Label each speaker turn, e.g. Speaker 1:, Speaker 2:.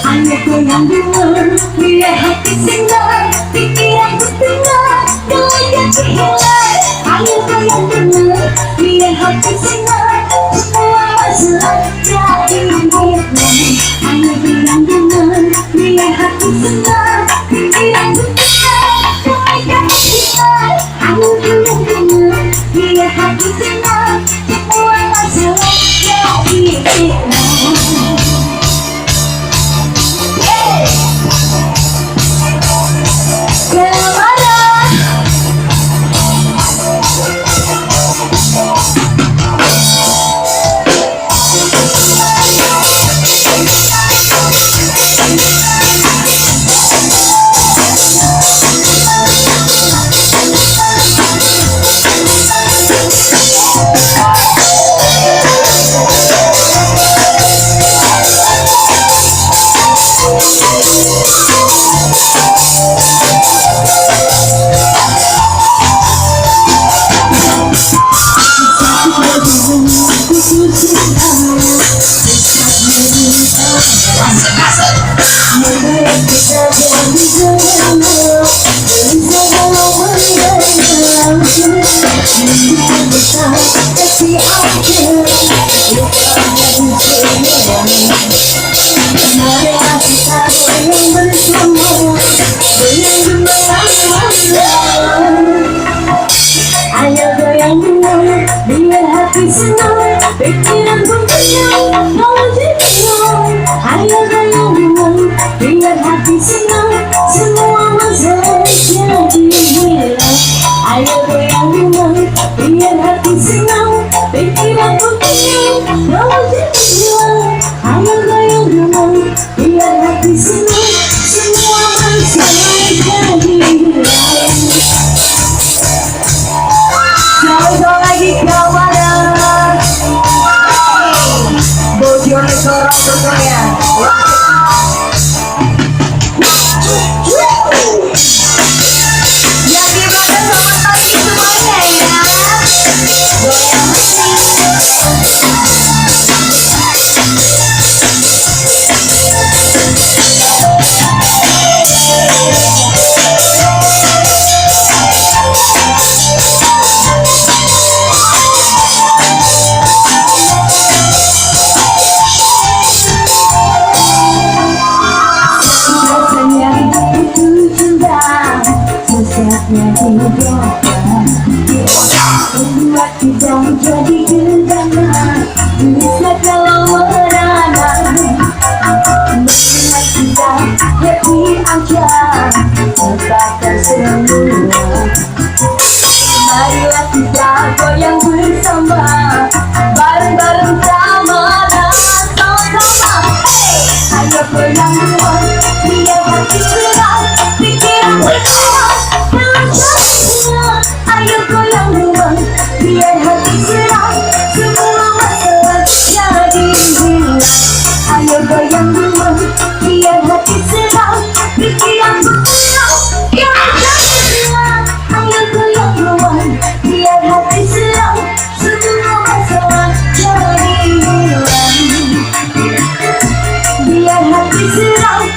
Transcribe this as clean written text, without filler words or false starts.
Speaker 1: Hanya goyang dengar, biar hati senang, pikiranku tenang, goyang hilang. Hanya goyang dengar, biar hati senang, semua masalah jadi hilang. Hanya goyang dengar, biar hati senang, pikiranku tenang, goyang hilang. Hanya goyang dengar, biar hati senang, semua masalah jadi hilang. Ayo goyang dengar, biar hati senang, pikiran pun tenang, mau tenang. Ayo goyang dengar, biar hati senang, semua masalah jadi hilang. Ayo goyang dengar, biar hati senang, pikiran pun tenang, mau tenang. Ayo goyang dengar, biar hati senang, semua masalah jadi hilang. Jauh lagi kawanan, bojone sorong tentunya. Yang di belakang selamat pagi semuanya ya. Goyang buat kita jadi gegangan, bisa kalau merana, melihat kita happy aja, lupakan semua. Marilah kita goyang bersama, bareng-bareng sama dan sama-sama. Ayo goyang dengar, biar hati senang, pikiran tenang. Ayo goyang dengar, biar hati senang, semua masalah jadi hilang. Ayo goyang dengar, biar hati senang, pikiran tenang, goyang hilang. Ayo goyang dengar, biar hati senang, semua masalah jadi hilang. Biar hati senang,